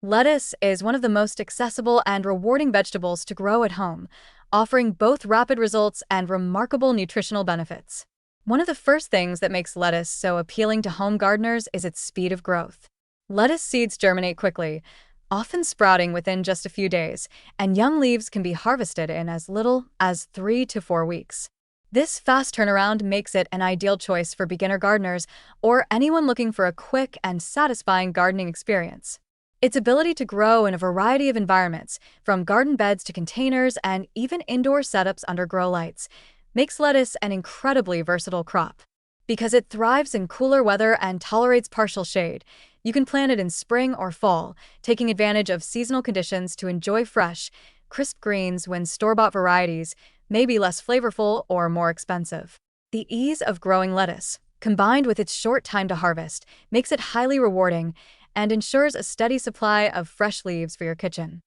Lettuce is one of the most accessible and rewarding vegetables to grow at home, offering both rapid results and remarkable nutritional benefits. One of the first things that makes lettuce so appealing to home gardeners is its speed of growth. Lettuce seeds germinate quickly, often sprouting within just a few days, and young leaves can be harvested in as little as 3 to 4 weeks. This fast turnaround makes it an ideal choice for beginner gardeners or anyone looking for a quick and satisfying gardening experience. Its ability to grow in a variety of environments, from garden beds to containers and even indoor setups under grow lights, makes lettuce an incredibly versatile crop. Because it thrives in cooler weather and tolerates partial shade, you can plant it in spring or fall, taking advantage of seasonal conditions to enjoy fresh, crisp greens when store-bought varieties may be less flavorful or more expensive. The ease of growing lettuce, combined with its short time to harvest, makes it highly rewarding and ensures a steady supply of fresh leaves for your kitchen.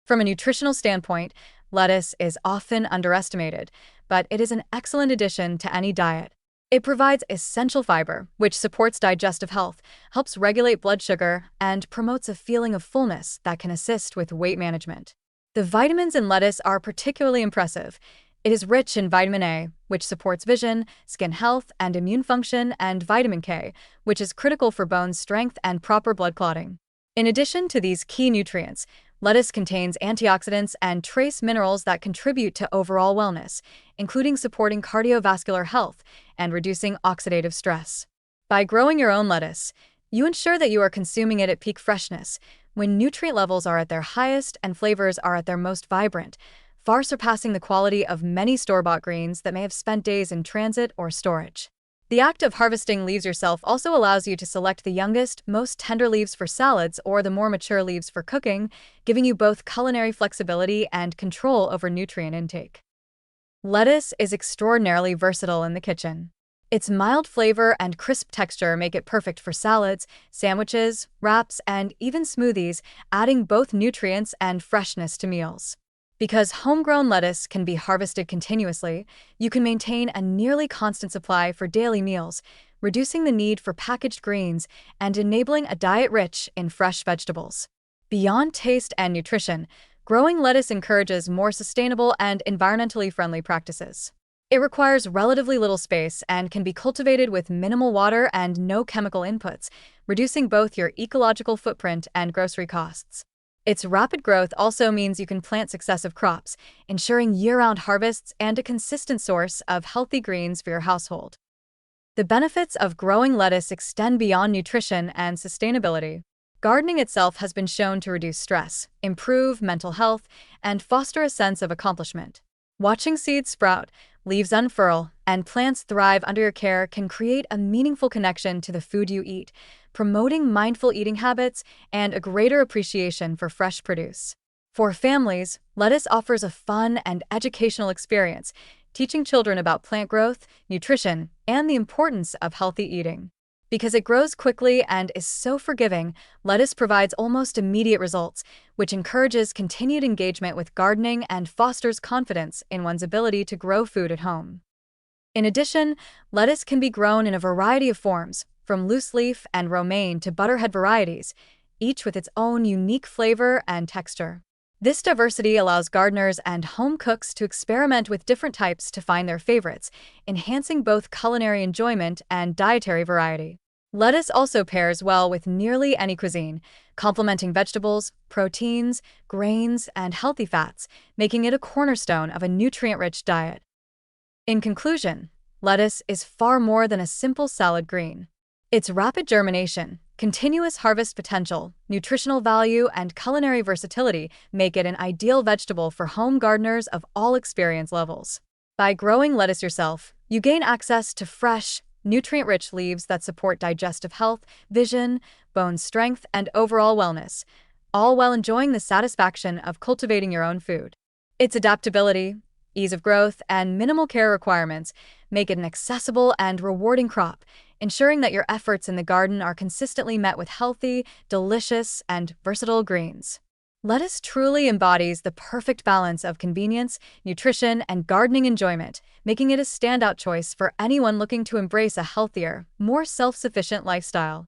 From a nutritional standpoint, lettuce is often underestimated, but it is an excellent addition to any diet. It provides essential fiber, which supports digestive health, helps regulate blood sugar, and promotes a feeling of fullness that can assist with weight management. The vitamins in lettuce are particularly impressive. It is rich in vitamin A, which supports vision, skin health, and immune function, and vitamin K, which is critical for bone strength and proper blood clotting. In addition to these key nutrients, lettuce contains antioxidants and trace minerals that contribute to overall wellness, including supporting cardiovascular health and reducing oxidative stress. By growing your own lettuce, you ensure that you are consuming it at peak freshness, when nutrient levels are at their highest and flavors are at their most vibrant, far surpassing the quality of many store-bought greens that may have spent days in transit or storage. The act of harvesting leaves yourself also allows you to select the youngest, most tender leaves for salads or the more mature leaves for cooking, giving you both culinary flexibility and control over nutrient intake. Lettuce is extraordinarily versatile in the kitchen. Its mild flavor and crisp texture make it perfect for salads, sandwiches, wraps, and even smoothies, adding both nutrients and freshness to meals. Because homegrown lettuce can be harvested continuously, you can maintain a nearly constant supply for daily meals, reducing the need for packaged greens and enabling a diet rich in fresh vegetables. Beyond taste and nutrition, growing lettuce encourages more sustainable and environmentally friendly practices. It requires relatively little space and can be cultivated with minimal water and no chemical inputs, reducing both your ecological footprint and grocery costs. Its rapid growth also means you can plant successive crops, ensuring year-round harvests and a consistent source of healthy greens for your household. The benefits of growing lettuce extend beyond nutrition and sustainability. Gardening itself has been shown to reduce stress, improve mental health, and foster a sense of accomplishment. Watching seeds sprout, leaves unfurl, and plants thrive under your care can create a meaningful connection to the food you eat, promoting mindful eating habits and a greater appreciation for fresh produce. For families, lettuce offers a fun and educational experience, teaching children about plant growth, nutrition, and the importance of healthy eating. Because it grows quickly and is so forgiving, lettuce provides almost immediate results, which encourages continued engagement with gardening and fosters confidence in one's ability to grow food at home. In addition, lettuce can be grown in a variety of forms, from loose leaf and romaine to butterhead varieties, each with its own unique flavor and texture. This diversity allows gardeners and home cooks to experiment with different types to find their favorites, enhancing both culinary enjoyment and dietary variety. Lettuce also pairs well with nearly any cuisine, complementing vegetables, proteins, grains, and healthy fats, making it a cornerstone of a nutrient-rich diet. In conclusion, lettuce is far more than a simple salad green. Its rapid germination, continuous harvest potential, nutritional value, and culinary versatility make it an ideal vegetable for home gardeners of all experience levels. By growing lettuce yourself, you gain access to fresh, nutrient-rich leaves that support digestive health, vision, bone strength, and overall wellness, all while enjoying the satisfaction of cultivating your own food. Its adaptability, ease of growth, and minimal care requirements make it an accessible and rewarding crop, ensuring that your efforts in the garden are consistently met with healthy, delicious, and versatile greens. Lettuce truly embodies the perfect balance of convenience, nutrition, and gardening enjoyment, making it a standout choice for anyone looking to embrace a healthier, more self-sufficient lifestyle.